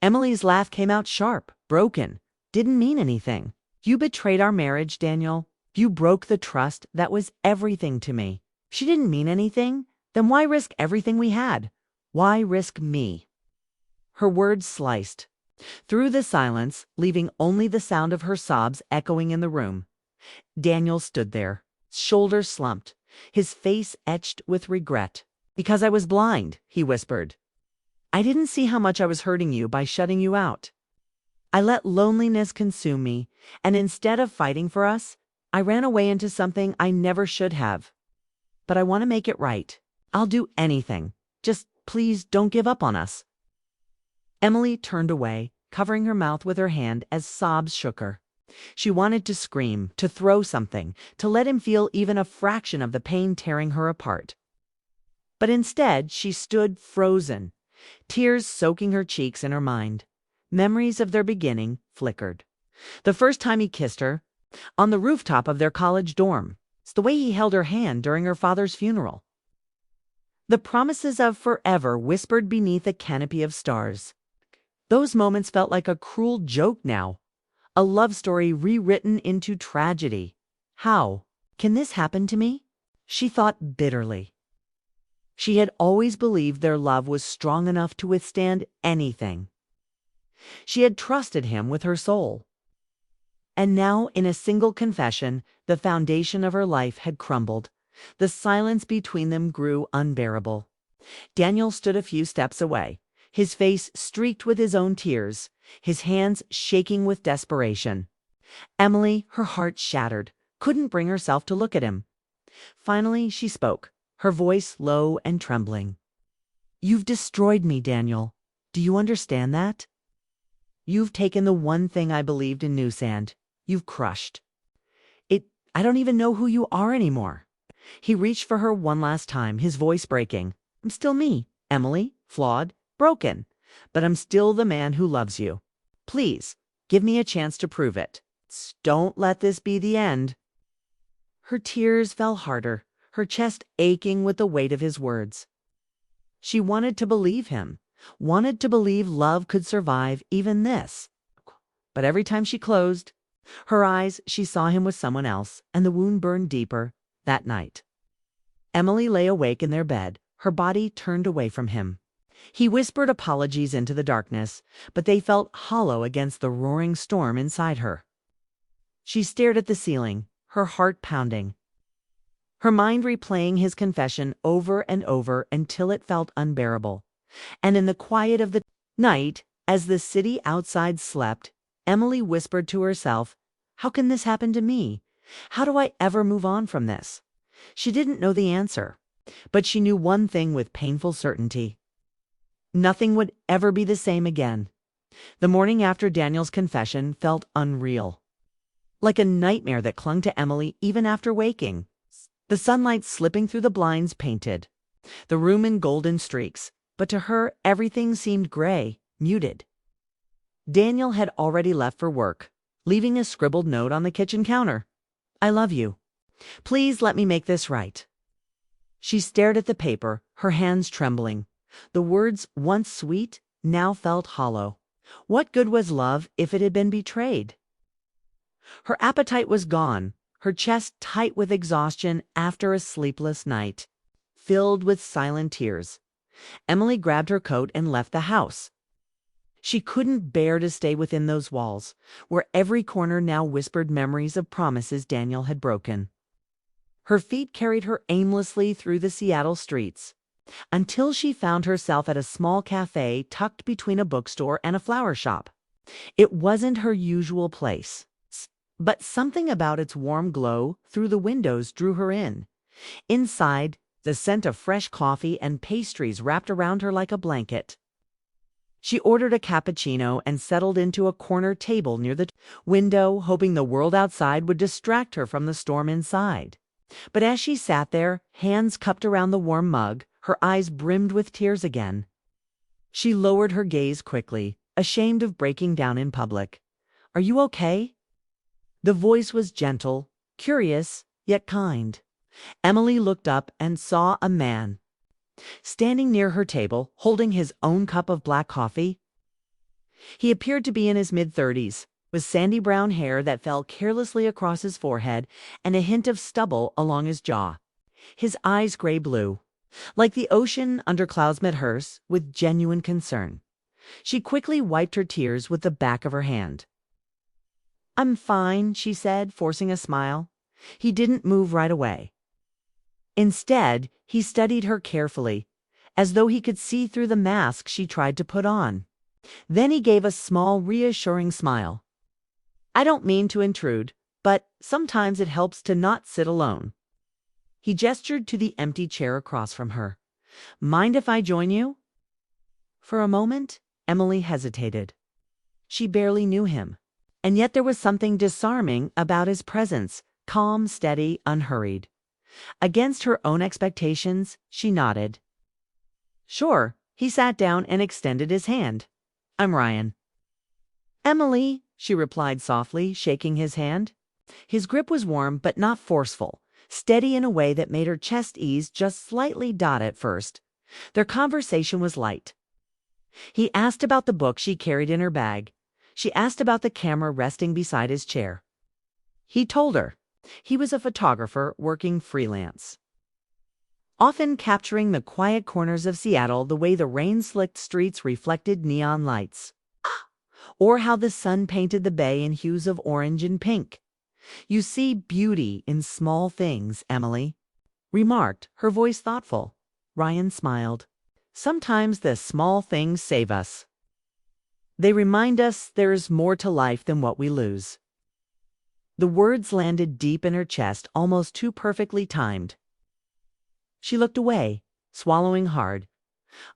Emily's laugh came out sharp, broken. Didn't mean anything. You betrayed our marriage, Daniel. You broke the trust that was everything to me. She didn't mean anything. Then why risk everything we had? Why risk me? Her words sliced through the silence, leaving only the sound of her sobs echoing in the room. Daniel stood there, shoulders slumped, his face etched with regret. Because I was blind, he whispered. I didn't see how much I was hurting you by shutting you out. I let loneliness consume me, and instead of fighting for us, I ran away into something I never should have. But I want to make it right. I'll do anything. Just please don't give up on us. Emily turned away, covering her mouth with her hand as sobs shook her. She wanted to scream, to throw something, to let him feel even a fraction of the pain tearing her apart. But instead, she stood frozen, tears soaking her cheeks and her mind. Memories of their beginning flickered. The first time he kissed her, on the rooftop of their college dorm. It's the way he held her hand during her father's funeral. The promises of forever whispered beneath a canopy of stars. Those moments felt like a cruel joke now, a love story rewritten into tragedy. How can this happen to me? She thought bitterly. She had always believed their love was strong enough to withstand anything. She had trusted him with her soul. And now, in a single confession, the foundation of her life had crumbled. The silence between them grew unbearable. Daniel stood a few steps away, his face streaked with his own tears, his hands shaking with desperation. Emily, her heart shattered, couldn't bring herself to look at him. Finally, she spoke, her voice low and trembling. You've destroyed me, Daniel. Do you understand that? You've taken the one thing I believed in Newsand. You've crushed it. I don't even know who you are anymore. He reached for her one last time, his voice breaking. I'm still me, Emily, flawed, broken, but I'm still the man who loves you. Please, give me a chance to prove it. Don't let this be the end. Her tears fell harder, her chest aching with the weight of his words. She wanted to believe him, wanted to believe love could survive even this. But every time she closed her eyes, she saw him with someone else, and the wound burned deeper that night. Emily lay awake in their bed, her body turned away from him. He whispered apologies into the darkness, but they felt hollow against the roaring storm inside her. She stared at the ceiling, her heart pounding, her mind replaying his confession over and over until it felt unbearable. And in the quiet of the night, as the city outside slept, Emily whispered to herself, how can this happen to me? How do I ever move on from this? She didn't know the answer, but she knew one thing with painful certainty. Nothing would ever be the same again. The morning after Daniel's confession felt unreal, like a nightmare that clung to Emily even after waking. The sunlight slipping through the blinds painted the room in golden streaks, but to her everything seemed gray, muted. Daniel had already left for work, leaving a scribbled note on the kitchen counter. I love you. Please let me make this right. She stared at the paper, her hands trembling. The words, once sweet, now felt hollow. What good was love if it had been betrayed? Her appetite was gone, her chest tight with exhaustion after a sleepless night, filled with silent tears. Emily grabbed her coat and left the house. She couldn't bear to stay within those walls, where every corner now whispered memories of promises Daniel had broken. Her feet carried her aimlessly through the Seattle streets, until she found herself at a small cafe tucked between a bookstore and a flower shop. It wasn't her usual place, but something about its warm glow through the windows drew her in. Inside, the scent of fresh coffee and pastries wrapped around her like a blanket. She ordered a cappuccino and settled into a corner table near the window, hoping the world outside would distract her from the storm inside. But as she sat there, hands cupped around the warm mug, her eyes brimmed with tears again. She lowered her gaze quickly, ashamed of breaking down in public. Are you okay? The voice was gentle, curious, yet kind. Emily looked up and saw a man standing near her table, holding his own cup of black coffee. He appeared to be in his mid-30s, with sandy brown hair that fell carelessly across his forehead and a hint of stubble along his jaw. His eyes gray-blue, like the ocean under clouds met hers, with genuine concern. She quickly wiped her tears with the back of her hand. "I'm fine," she said, forcing a smile. He didn't move right away. Instead, he studied her carefully, as though he could see through the mask she tried to put on. Then he gave a small, reassuring smile. "I don't mean to intrude, but sometimes it helps to not sit alone." He gestured to the empty chair across from her. "Mind if I join you?" For a moment, Emily hesitated. She barely knew him, and yet there was something disarming about his presence, calm, steady, unhurried. Against her own expectations, she nodded. "Sure." He sat down and extended his hand. "I'm Ryan." "Emily," she replied softly, shaking his hand. His grip was warm but not forceful, steady in a way that made her chest ease just slightly. At first, their conversation was light. He asked about the book she carried in her bag. She asked about the camera resting beside his chair. He told her. He was a photographer working freelance, often capturing the quiet corners of Seattle the way the rain-slicked streets reflected neon lights, or how the sun painted the bay in hues of orange and pink. "You see beauty in small things," Emily remarked, her voice thoughtful. Ryan smiled. "Sometimes the small things save us. They remind us there's more to life than what we lose." The words landed deep in her chest, almost too perfectly timed. She looked away, swallowing hard,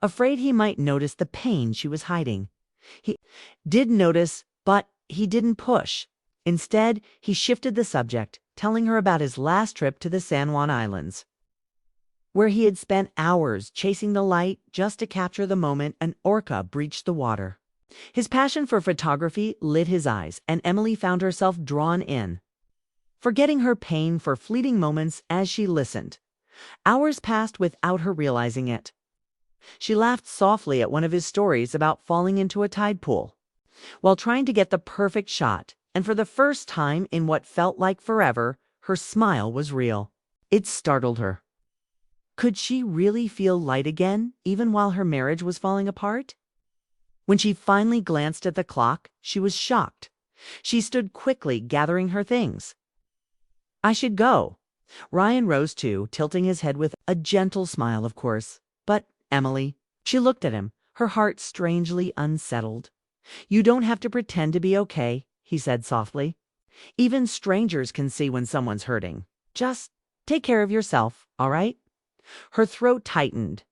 afraid he might notice the pain she was hiding. He did notice, but he didn't push. Instead, he shifted the subject, telling her about his last trip to the San Juan Islands, where he had spent hours chasing the light just to capture the moment an orca breached the water. His passion for photography lit his eyes, and Emily found herself drawn in, forgetting her pain for fleeting moments as she listened. Hours passed without her realizing it. She laughed softly at one of his stories about falling into a tide pool while trying to get the perfect shot, and for the first time in what felt like forever, her smile was real. It startled her. Could she really feel light again, even while her marriage was falling apart? When she finally glanced at the clock, she was shocked. She stood quickly, gathering her things. "I should go." Ryan rose too, tilting his head with a gentle smile, of course. "But, Emily," she looked at him, her heart strangely unsettled. "You don't have to pretend to be okay," he said softly. "Even strangers can see when someone's hurting. Just take care of yourself, all right?" Her throat tightened.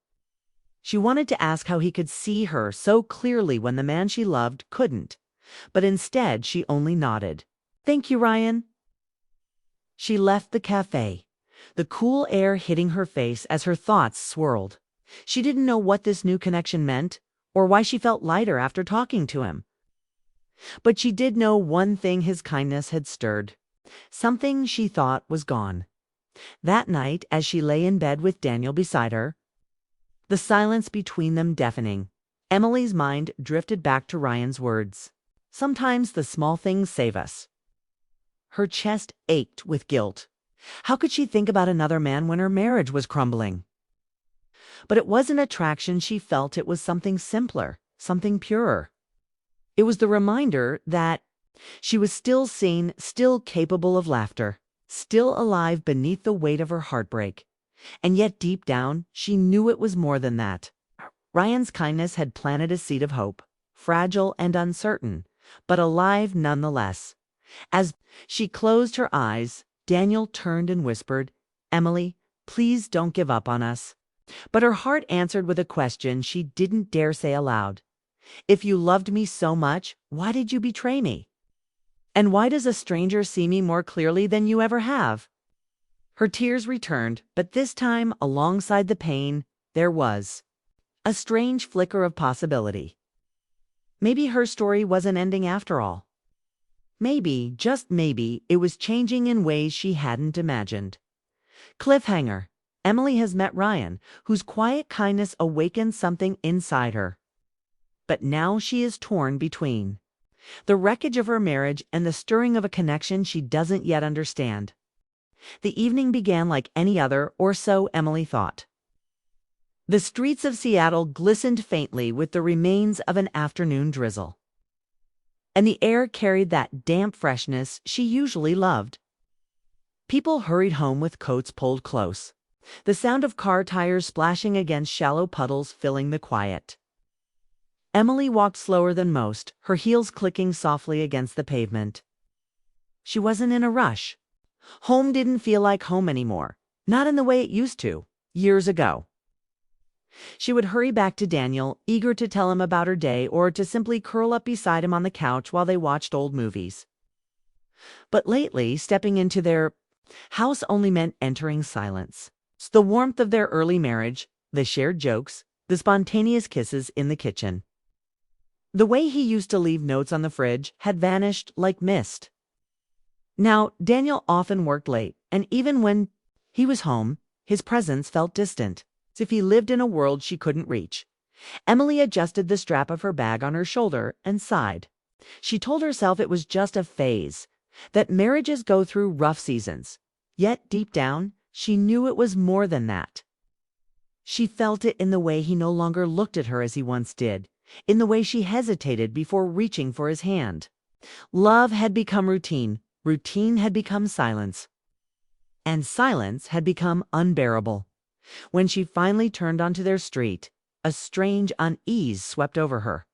She wanted to ask how he could see her so clearly when the man she loved couldn't, but instead she only nodded. "Thank you, Ryan." She left the cafe, the cool air hitting her face as her thoughts swirled. She didn't know what this new connection meant, or why she felt lighter after talking to him. But she did know one thing his kindness had stirred, something she thought was gone. That night, as she lay in bed with Daniel beside her, the silence between them deafening, Emily's mind drifted back to Ryan's words. "Sometimes the small things save us." Her chest ached with guilt. How could she think about another man when her marriage was crumbling? But it wasn't attraction she felt, it was something simpler, something purer. It was the reminder that she was still seen, still capable of laughter, still alive beneath the weight of her heartbreak. And yet deep down, she knew it was more than that. Ryan's kindness had planted a seed of hope, fragile and uncertain, but alive nonetheless. As she closed her eyes, Daniel turned and whispered, "Emily, please don't give up on us." But her heart answered with a question she didn't dare say aloud. "If you loved me so much, why did you betray me? And why does a stranger see me more clearly than you ever have?" Her tears returned, but this time, alongside the pain, there was a strange flicker of possibility. Maybe her story wasn't ending after all. Maybe, just maybe, it was changing in ways she hadn't imagined. Cliffhanger. Emily has met Ryan, whose quiet kindness awakened something inside her. but now she is torn between the wreckage of her marriage and the stirring of a connection she doesn't yet understand. The evening began like any other, or so Emily thought. The streets of Seattle glistened faintly with the remains of an afternoon drizzle, and the air carried that damp freshness she usually loved. People hurried home with coats pulled close, the sound of car tires splashing against shallow puddles filling the quiet. Emily walked slower than most, her heels clicking softly against the pavement. She wasn't in a rush. Home didn't feel like home anymore, not in the way it used to, years ago. She would hurry back to Daniel, eager to tell him about her day or to simply curl up beside him on the couch while they watched old movies. But lately, stepping into their house only meant entering silence. The warmth of their early marriage, the shared jokes, the spontaneous kisses in the kitchen. The way he used to leave notes on the fridge had vanished like mist. Now, Daniel often worked late, and even when he was home, his presence felt distant, as if he lived in a world she couldn't reach. Emily adjusted the strap of her bag on her shoulder and sighed. She told herself it was just a phase, that marriages go through rough seasons. Yet, deep down, she knew it was more than that. She felt it in the way he no longer looked at her as he once did, in the way she hesitated before reaching for his hand. Love had become routine, routine had become silence, and silence had become unbearable. When she finally turned onto their street, a strange unease swept over her.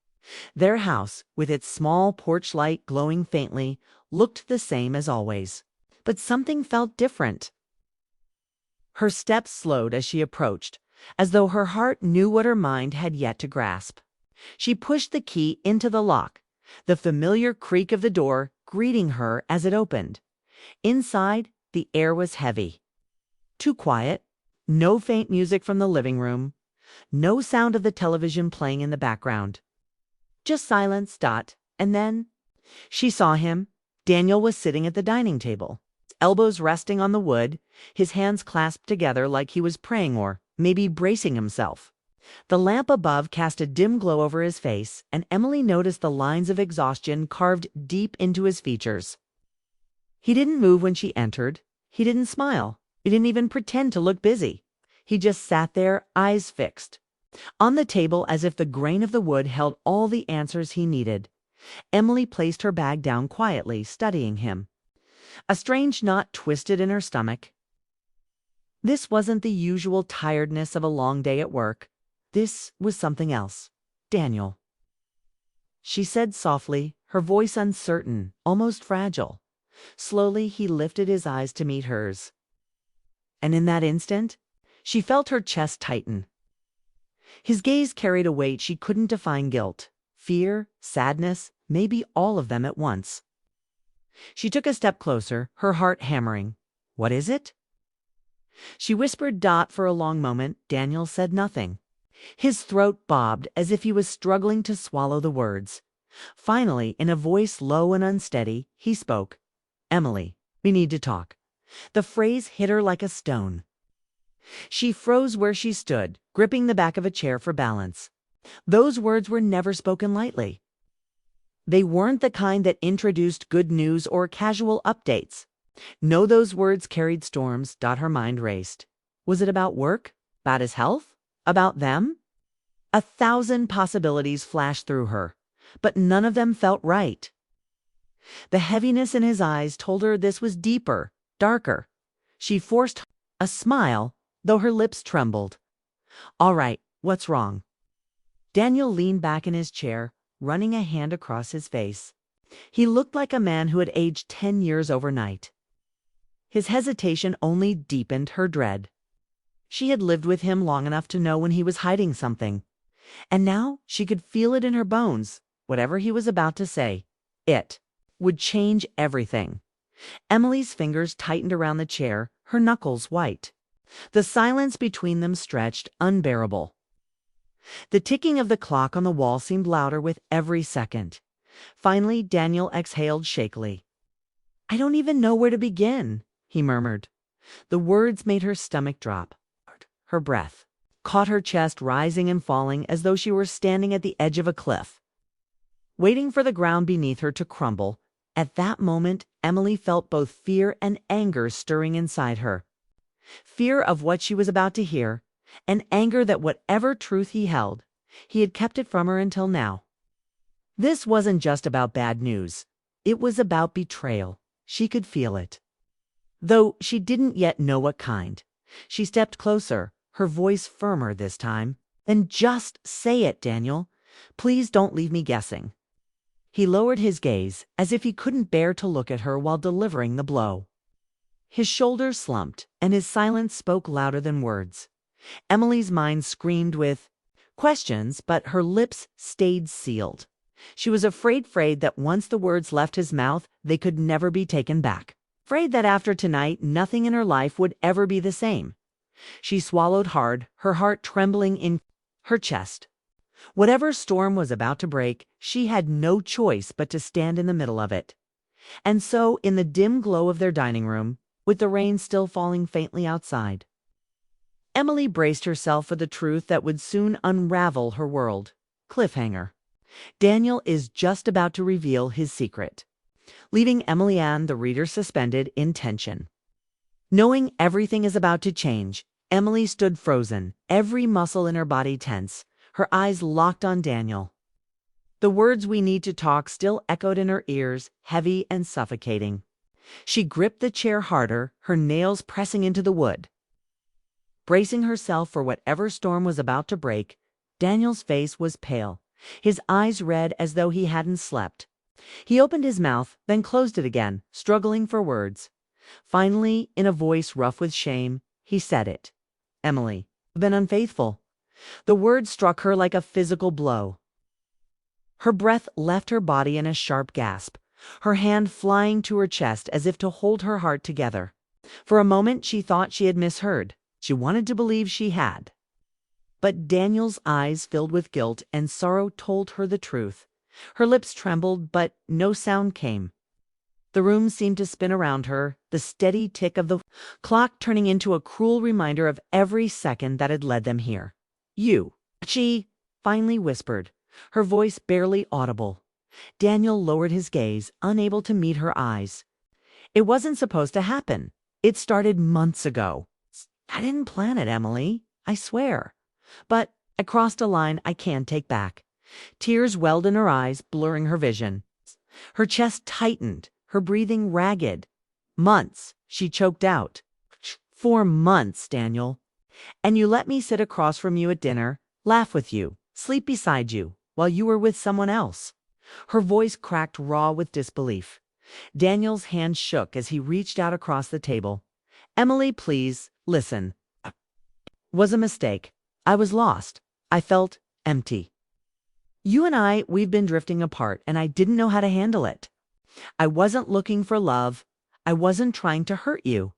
Their house, with its small porch light glowing faintly, looked the same as always, but something felt different. Her steps slowed as she approached, as though her heart knew what her mind had yet to grasp. She pushed the key into the lock, the familiar creak of the door greeting her as it opened. Inside, the air was heavy. Too quiet, no faint music from the living room, no sound of the television playing in the background. Just silence, and then she saw him. Daniel was sitting at the dining table, his elbows resting on the wood, his hands clasped together like he was praying or maybe bracing himself. The lamp above cast a dim glow over his face, and Emily noticed the lines of exhaustion carved deep into his features. He didn't move when she entered. He didn't smile. He didn't even pretend to look busy. He just sat there, eyes fixed on the table as if the grain of the wood held all the answers he needed. Emily placed her bag down quietly, studying him. A strange knot twisted in her stomach. This wasn't the usual tiredness of a long day at work. This was something else. Daniel. She said softly, her voice uncertain, almost fragile. Slowly, he lifted his eyes to meet hers. And in that instant, she felt her chest tighten. His gaze carried a weight she couldn't define: guilt, fear, sadness, maybe all of them at once. She took a step closer, her heart hammering. "What is it?" She whispered. For a long moment, Daniel said nothing. His throat bobbed as if he was struggling to swallow the words. Finally, in a voice low and unsteady, he spoke. "Emily, we need to talk." The phrase hit her like a stone. She froze where she stood, gripping the back of a chair for balance. Those words were never spoken lightly. They weren't the kind that introduced good news or casual updates. No, those words carried storms. Her mind raced. Was it about work? About his health? About them? 1,000 possibilities flashed through her, but none of them felt right. The heaviness in his eyes told her this was deeper, darker. She forced a smile, though her lips trembled. "All right, what's wrong?" Daniel leaned back in his chair, running a hand across his face. He looked like a man who had aged 10 years overnight. His hesitation only deepened her dread. She had lived with him long enough to know when he was hiding something. And now she could feel it in her bones. Whatever he was about to say, it would change everything. Emily's fingers tightened around the chair, her knuckles white. The silence between them stretched, unbearable. The ticking of the clock on the wall seemed louder with every second. Finally, Daniel exhaled shakily. "I don't even know where to begin," he murmured. The words made her stomach drop. Her breath caught her chest rising and falling as though she were standing at the edge of a cliff, waiting for the ground beneath her to crumble. At that moment, Emily felt both fear and anger stirring inside her. Fear of what she was about to hear, and anger that whatever truth he held, he had kept it from her until now. This wasn't just about bad news. It was about betrayal. She could feel it, though she didn't yet know what kind. She stepped closer, her voice firmer this time. "Then just say it, Daniel. Please don't leave me guessing." He lowered his gaze, as if he couldn't bear to look at her while delivering the blow. His shoulders slumped, and his silence spoke louder than words. Emily's mind screamed with questions, but her lips stayed sealed. She was afraid that once the words left his mouth, they could never be taken back. Afraid that after tonight, nothing in her life would ever be the same. She swallowed hard, her heart trembling in her chest. Whatever storm was about to break, she had no choice but to stand in the middle of it. And so, in the dim glow of their dining room, with the rain still falling faintly outside, Emily braced herself for the truth that would soon unravel her world. Cliffhanger. Daniel is just about to reveal his secret, leaving Emily and the reader suspended in tension. Knowing everything is about to change, Emily stood frozen, every muscle in her body tense, her eyes locked on Daniel. The words "we need to talk" still echoed in her ears, heavy and suffocating. She gripped the chair harder, her nails pressing into the wood. Bracing herself for whatever storm was about to break, Daniel's face was pale, his eyes red as though he hadn't slept. He opened his mouth, then closed it again, struggling for words. Finally, in a voice rough with shame, he said it. "Emily, I've been unfaithful." The word struck her like a physical blow. Her breath left her body in a sharp gasp, her hand flying to her chest as if to hold her heart together. For a moment she thought she had misheard. She wanted to believe she had. But Daniel's eyes filled with guilt and sorrow told her the truth. Her lips trembled, but no sound came. The room seemed to spin around her, the steady tick of the clock turning into a cruel reminder of every second that had led them here. She finally whispered, her voice barely audible. Daniel lowered his gaze, unable to meet her eyes. "It wasn't supposed to happen. It started months ago." "I didn't plan it, Emily. I swear. But I crossed a line I can't take back." Tears welled in her eyes, blurring her vision. Her chest tightened, her breathing ragged. "Months," she choked out. "4 months, Daniel. And you let me sit across from you at dinner, laugh with you, sleep beside you, while you were with someone else." Her voice cracked raw with disbelief. Daniel's hand shook as he reached out across the table. "Emily, please, listen. It was a mistake. I was lost. I felt empty. You and we've been drifting apart, and I didn't know how to handle it. I wasn't looking for love. I wasn't trying to hurt you.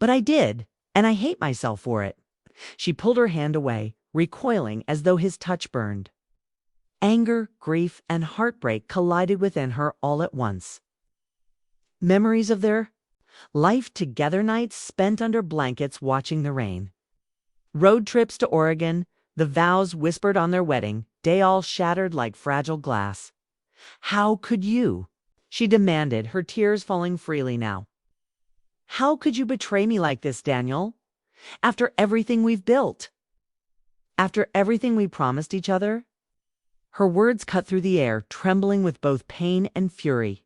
But I did, and I hate myself for it." She pulled her hand away, recoiling as though his touch burned. Anger, grief, and heartbreak collided within her all at once. Memories of their life together, nights spent under blankets watching the rain, road trips to Oregon, the vows whispered on their wedding day all shattered like fragile glass. "How could you?" she demanded, her tears falling freely now. "How could you betray me like this, Daniel? After everything we've built? After everything we promised each other?" Her words cut through the air, trembling with both pain and fury.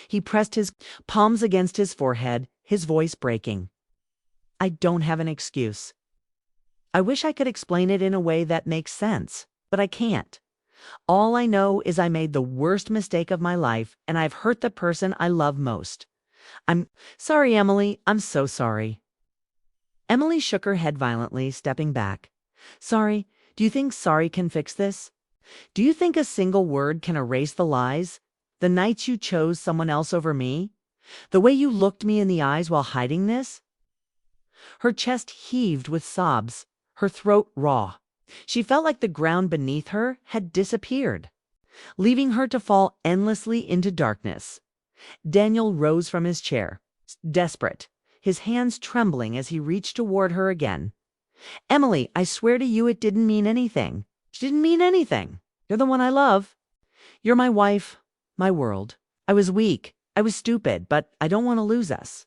He pressed his palms against his forehead, his voice breaking. "I don't have an excuse. I wish I could explain it in a way that makes sense, but I can't. All I know is I made the worst mistake of my life, and I've hurt the person I love most. I'm sorry, Emily. I'm so sorry." Emily shook her head violently, stepping back. "Sorry? Do you think sorry can fix this? Do you think a single word can erase the lies? The nights you chose someone else over me? The way you looked me in the eyes while hiding this?" Her chest heaved with sobs, her throat raw. She felt like the ground beneath her had disappeared, leaving her to fall endlessly into darkness. Daniel rose from his chair, desperate, his hands trembling as he reached toward her again. Emily, I swear to you it didn't mean anything. She didn't mean anything. You're the one I love. You're my wife, my world. I was weak. I was stupid, but I don't want to lose us.